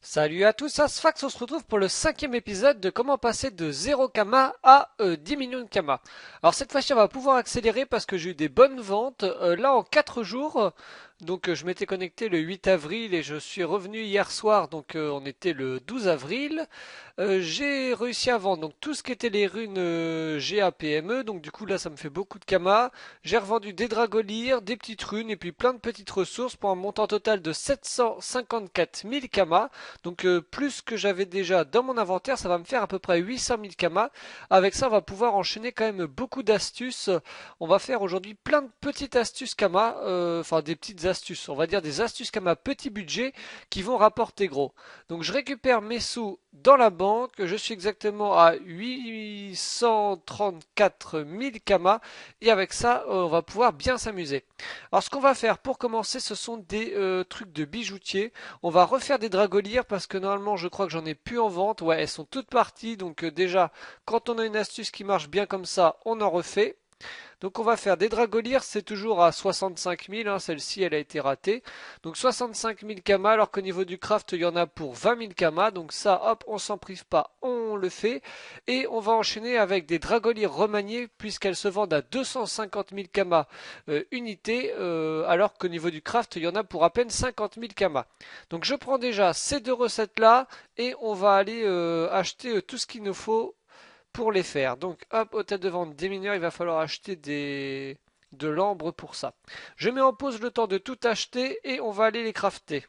Salut à tous, c'est Sfax, on se retrouve pour le cinquième épisode de comment passer de 0 kama à 10 millions de kama. Alors cette fois-ci on va pouvoir accélérer parce que j'ai eu des bonnes ventes là en 4 jours. Donc je m'étais connecté le 8 avril et je suis revenu hier soir, donc on était le 12 avril. J'ai réussi à vendre donc tout ce qui était les runes GAPME, donc du coup là ça me fait beaucoup de kama. J'ai revendu des dragolirs, des petites runes et puis plein de petites ressources pour un montant total de 754 000 kama. Donc plus que j'avais déjà dans mon inventaire, ça va me faire à peu près 800 000 kamas. Avec ça, on va pouvoir enchaîner quand même beaucoup d'astuces. On va faire aujourd'hui plein de petites astuces kamas, enfin des petites astuces, on va dire des astuces kamas petit budget qui vont rapporter gros. Donc je récupère mes sous dans la banque, je suis exactement à 834 000 kamas et avec ça, on va pouvoir bien s'amuser. Alors ce qu'on va faire pour commencer, ce sont des trucs de bijoutier. On va refaire des dragolières parce que normalement je crois que j'en ai plus en vente. Ouais, elles sont toutes parties. Donc déjà, quand on a une astuce qui marche bien comme ça, on en refait. Donc on va faire des dragolières, c'est toujours à 65 000, hein, celle-ci elle a été ratée. Donc 65 000 kamas, alors qu'au niveau du craft il y en a pour 20 000 kamas. Donc ça, hop, on s'en prive pas, on le fait. Et on va enchaîner avec des dragolières remaniées, puisqu'elles se vendent à 250 000 kamas unité, alors qu'au niveau du craft il y en a pour à peine 50 000 kamas. Donc je prends déjà ces deux recettes-là, et on va aller acheter tout ce qu'il nous faut pour les faire. Donc hop, hôtel de vente des mineurs, il va falloir acheter de l'ambre pour ça. Je mets en pause le temps de tout acheter et on va aller les crafter.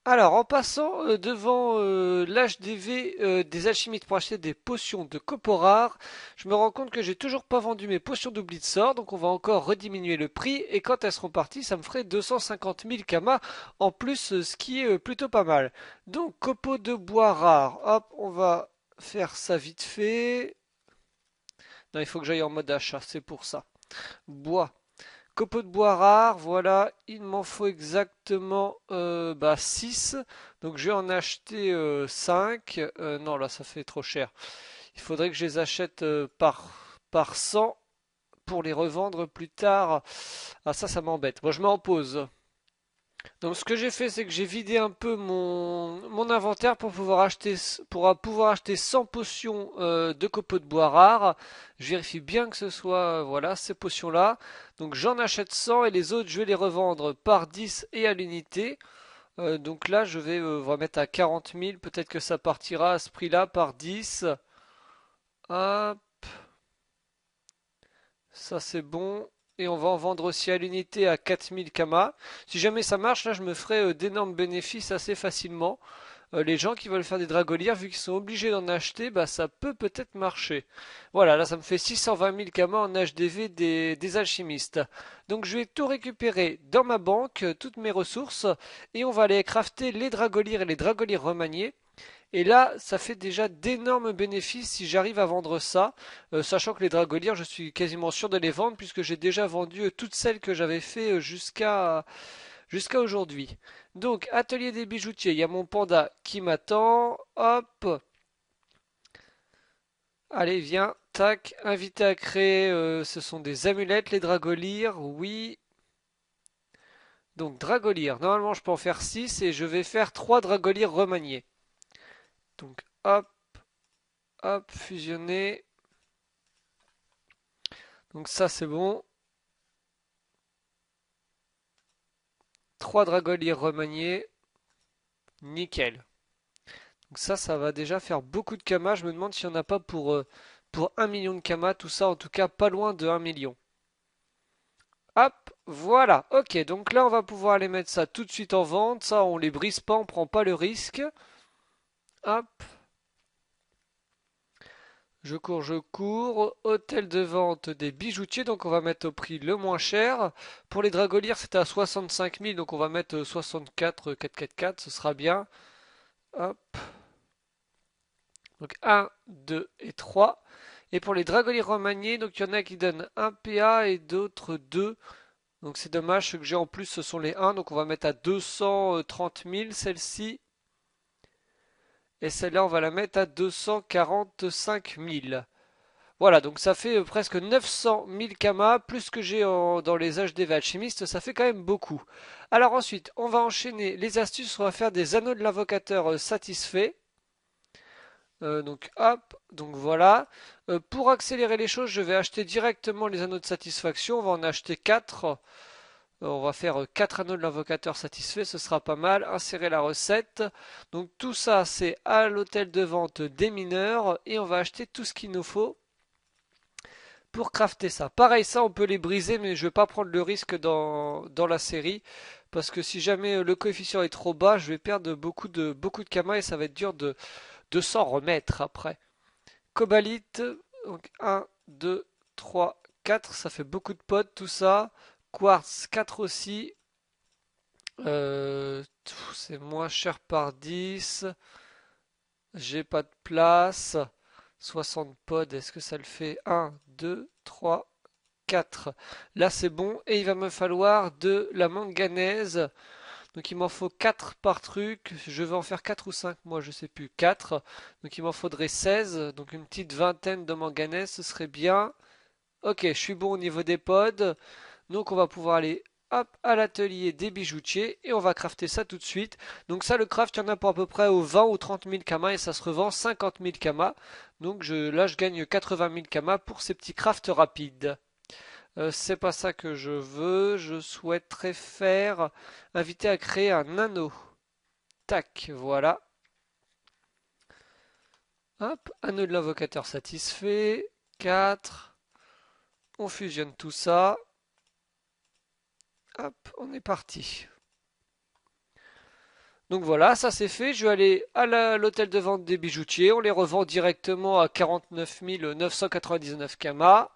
Alors, en passant devant l'HDV des alchimistes pour acheter des potions de copeaux rares, je me rends compte que j'ai toujours pas vendu mes potions d'oubli de sort, donc on va encore rediminuer le prix, et quand elles seront parties, ça me ferait 250 000 kamas en plus, ce qui est plutôt pas mal. Donc, copeaux de bois rares, hop, on va faire ça vite fait. Non, il faut que j'aille en mode achat, c'est pour ça. Bois. Copeaux de bois rares, voilà, il m'en faut exactement 6. Donc je vais en acheter 5. Non, là ça fait trop cher. Il faudrait que je les achète par 100 pour les revendre plus tard. Ah ça m'embête. Bon, je m'en pause. Donc ce que j'ai fait, c'est que j'ai vidé un peu mon inventaire pour pouvoir acheter 100 potions de copeaux de bois rares. Je vérifie bien que ce soit voilà ces potions-là. Donc j'en achète 100 et les autres je vais les revendre par 10 et à l'unité. Donc là je vais remettre à 40 000. Peut-être que ça partira à ce prix-là par 10. Hop, ça c'est bon. Et on va en vendre aussi à l'unité à 4000 kamas. Si jamais ça marche, là je me ferai d'énormes bénéfices assez facilement. Les gens qui veulent faire des dragolières, vu qu'ils sont obligés d'en acheter, bah ça peut peut-être marcher. Voilà, là ça me fait 620 000 kamas en HDV des alchimistes. Donc je vais tout récupérer dans ma banque, toutes mes ressources, et on va aller crafter les dragolières et les dragolières remaniées. Et là, ça fait déjà d'énormes bénéfices si j'arrive à vendre ça, sachant que les dragolières, je suis quasiment sûr de les vendre puisque j'ai déjà vendu toutes celles que j'avais fait jusqu'à aujourd'hui. Donc, atelier des bijoutiers, il y a mon panda qui m'attend. Hop, allez, viens, tac, invité à créer, ce sont des amulettes, les dragolières, oui. Donc, dragolières, normalement je peux en faire 6 et je vais faire 3 dragolières remaniées. Donc, hop, hop, fusionner. Donc ça c'est bon. 3 dragoliers remaniés. Nickel. Donc ça va déjà faire beaucoup de kamas. Je me demande s'il n'y en a pas pour 1 million de kamas. Tout ça, en tout cas, pas loin de 1 million. Hop, voilà. Ok, donc là, on va pouvoir aller mettre ça tout de suite en vente. Ça, on les brise pas, on prend pas le risque. Hop, je cours, je cours. Hôtel de vente des bijoutiers. Donc, on va mettre au prix le moins cher. Pour les dragolières, c'était à 65 000. Donc, on va mettre 64 444. Ce sera bien. Hop. Donc 1, 2 et 3. Et pour les dragoliers remaniés, donc il y en a qui donnent 1 PA et d'autres 2. Donc c'est dommage, ceux que j'ai en plus ce sont les 1. Donc on va mettre à 230 000 celle-ci. Et celle-là on va la mettre à 245 000. Voilà, donc ça fait presque 900 000 kamas, plus que j'ai dans les HDV alchimistes, ça fait quand même beaucoup. Alors ensuite, on va enchaîner les astuces, on va faire des anneaux de l'invocateur satisfaits. Donc hop, donc voilà. Pour accélérer les choses, je vais acheter directement les anneaux de satisfaction, on va en acheter 4. On va faire 4 anneaux de l'invocateur satisfaits, ce sera pas mal. Insérer la recette. Donc tout ça, c'est à l'hôtel de vente des mineurs, et on va acheter tout ce qu'il nous faut pour crafter ça. Pareil, ça on peut les briser, mais je vais pas prendre le risque dans la série, parce que si jamais le coefficient est trop bas, je vais perdre beaucoup de kamas et ça va être dur de s'en remettre après. Cobalite, donc 1, 2, 3, 4, ça fait beaucoup de potes tout ça. Quartz 4 aussi. C'est moins cher par 10. J'ai pas de place. 60 pods, est-ce que ça le fait? 1, 2, 3, 4. Là c'est bon. Et il va me falloir de la manganèse. Donc il m'en faut 4 par truc. Je vais en faire 4 ou 5, moi je sais plus. 4. Donc il m'en faudrait 16. Donc une petite vingtaine de manganèse, ce serait bien. Ok, je suis bon au niveau des pods. Donc on va pouvoir aller hop, à l'atelier des bijoutiers et on va crafter ça tout de suite. Donc ça, le craft, il y en a pour à peu près aux 20 ou 30 000 kamas et ça se revend 50 000 kamas. Donc là, je gagne 80 000 kamas pour ces petits crafts rapides. C'est pas ça que je veux. Je souhaiterais faire inviter à créer un anneau. Tac, voilà. Hop, anneau de l'invocateur satisfait. 4. On fusionne tout ça. Hop, on est parti. Donc voilà, ça c'est fait. Je vais aller à l'hôtel de vente des bijoutiers. On les revend directement à 49 999 kamas.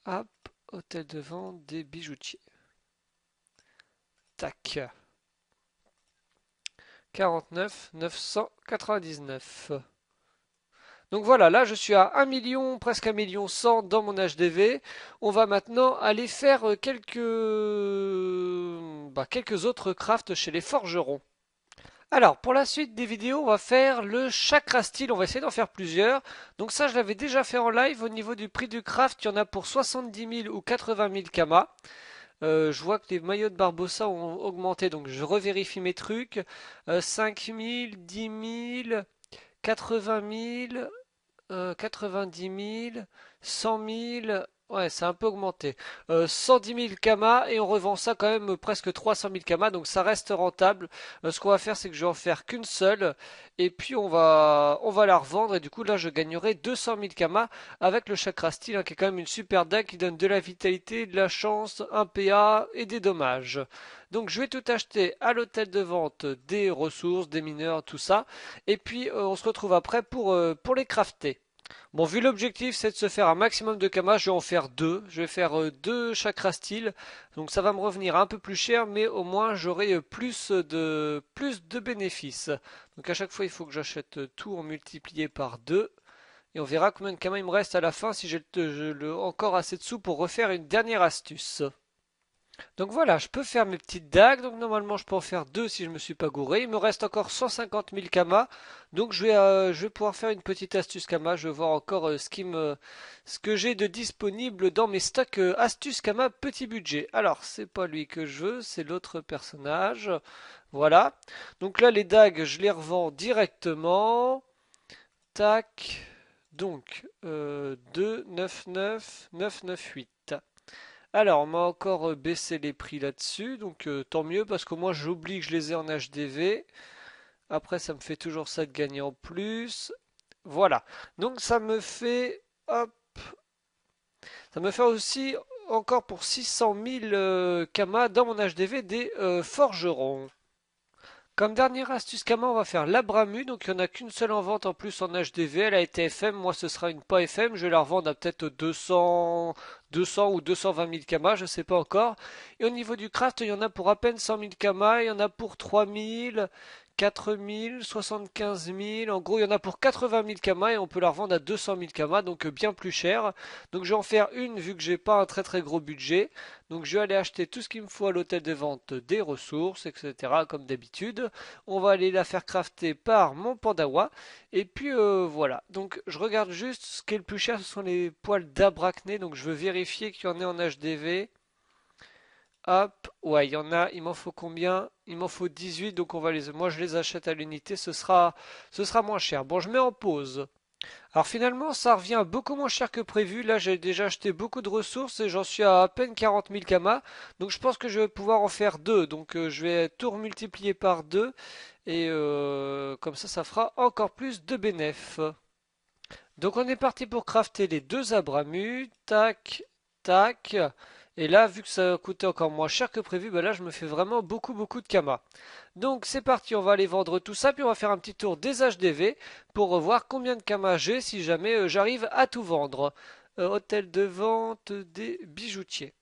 Hop, hôtel de vente des bijoutiers. Tac. 49 999. Donc voilà, là je suis à 1 million, presque 1 million 100 dans mon HDV. On va maintenant aller faire quelques autres crafts chez les forgerons. Alors, pour la suite des vidéos, on va faire le chakra style. On va essayer d'en faire plusieurs. Donc ça, je l'avais déjà fait en live. Au niveau du prix du craft, il y en a pour 70 000 ou 80 000 kamas. Je vois que les maillots de Barbossa ont augmenté, donc je revérifie mes trucs. 5 000, 10 000, 80 000, 90 000, 100 000. Ouais, c'est un peu augmenté. 110 000 kamas et on revend ça quand même presque 300 000 kamas, donc ça reste rentable. Ce qu'on va faire, c'est que je vais en faire qu'une seule et puis on va la revendre et du coup là je gagnerai 200 000 kamas avec le chakra style, hein, qui est quand même une super dague qui donne de la vitalité, de la chance, un PA et des dommages. Donc je vais tout acheter à l'hôtel de vente des ressources, des mineurs, tout ça. Et puis on se retrouve après pour les crafter. Bon, vu l'objectif, c'est de se faire un maximum de kamas, je vais en faire deux. Je vais faire deux chakra style. Donc ça va me revenir un peu plus cher, mais au moins j'aurai plus de bénéfices. Donc à chaque fois, il faut que j'achète tout en multiplié par 2. Et on verra combien de kamas il me reste à la fin si j'ai encore assez de sous pour refaire une dernière astuce. Donc voilà, je peux faire mes petites dagues. Donc normalement, je peux en faire deux si je me suis pas gouré. Il me reste encore 150 000 kamas. Donc je vais pouvoir faire une petite astuce kamas. Je vais voir encore ce que j'ai de disponible dans mes stocks astuces kamas petit budget. Alors, c'est pas lui que je veux, c'est l'autre personnage. Voilà. Donc là, les dagues, je les revends directement. Tac. Donc, 2, 9, 9, 9, 9, 8. Alors, on m'a encore baissé les prix là-dessus, donc tant mieux parce que moi j'oublie que je les ai en HDV. Après, ça me fait toujours ça de gagner en plus. Voilà. Donc ça me fait, hop, ça me fait aussi encore pour 600 000 kamas dans mon HDV des forgerons. Comme dernière astuce Kama, on va faire l'Abramu. Donc il n'y en a qu'une seule en vente en plus en HDV. Elle a été FM. Moi, ce sera une pas FM. Je vais la revendre à peut-être 200, 200 ou 220 000 kamas, je sais pas encore. Et au niveau du craft, il y en a pour à peine 100 000 kamas, il y en a pour 3 000, 4 000, 75 000. En gros, il y en a pour 80 000 kamas et on peut la revendre à 200 000 kamas, donc bien plus cher. Donc je vais en faire une vu que j'ai pas un très très gros budget. Donc je vais aller acheter tout ce qu'il me faut à l'hôtel de vente, des ressources, etc. comme d'habitude. On va aller la faire crafter par mon Pandawa. Et puis voilà. Donc je regarde juste ce qui est le plus cher, ce sont les poils d'abracné. Donc je veux vérifier qu'il y en ait en HDV. Hop, ouais, il y en a, il m'en faut combien? Il m'en faut 18, donc moi je les achète à l'unité, ce sera moins cher. Bon, je mets en pause. Alors finalement, ça revient beaucoup moins cher que prévu. Là, j'ai déjà acheté beaucoup de ressources et j'en suis à peine 40 000 kamas. Donc je pense que je vais pouvoir en faire deux. Donc je vais tout multiplier par deux et comme ça fera encore plus de bénéf. Donc on est parti pour crafter les deux abramus. Tac, tac. Et là, vu que ça coûtait encore moins cher que prévu, bah là je me fais vraiment beaucoup de kamas. Donc c'est parti, on va aller vendre tout ça, puis on va faire un petit tour des HDV pour voir combien de kamas j'ai si jamais j'arrive à tout vendre. Hôtel de vente des bijoutiers.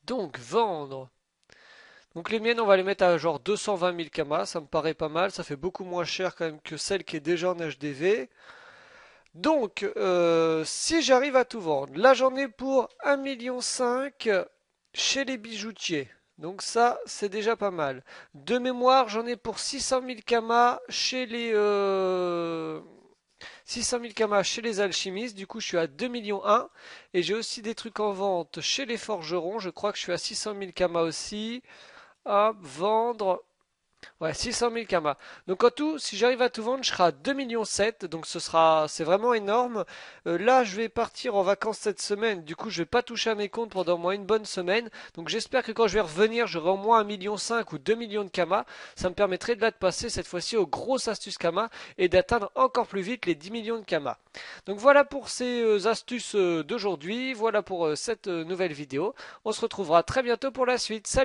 Donc vendre. Donc les miennes, on va les mettre à genre 220 000 kamas, ça me paraît pas mal, ça fait beaucoup moins cher quand même que celle qui est déjà en HDV. Donc, si j'arrive à tout vendre, là j'en ai pour 1,5 million chez les bijoutiers. Donc ça, c'est déjà pas mal. De mémoire, j'en ai pour 600 000 kamas chez les 600 000 kamas chez les alchimistes. Du coup, je suis à 2,1 millions. Et j'ai aussi des trucs en vente chez les forgerons. Je crois que je suis à 600 000 kamas aussi. Hop, vendre. Ouais, 600 000 kamas. Donc en tout, si j'arrive à tout vendre, je serai à 2,7 millions. Donc c'est vraiment énorme. Là, je vais partir en vacances cette semaine. Du coup, je vais pas toucher à mes comptes pendant au moins une bonne semaine. Donc j'espère que quand je vais revenir, j'aurai au moins 1,5 million ou 2 millions de kamas. Ça me permettrait de là de passer cette fois-ci aux grosses astuces kamas et d'atteindre encore plus vite les 10 millions de kamas. Donc voilà pour ces astuces d'aujourd'hui. Voilà pour cette nouvelle vidéo. On se retrouvera très bientôt pour la suite. Salut!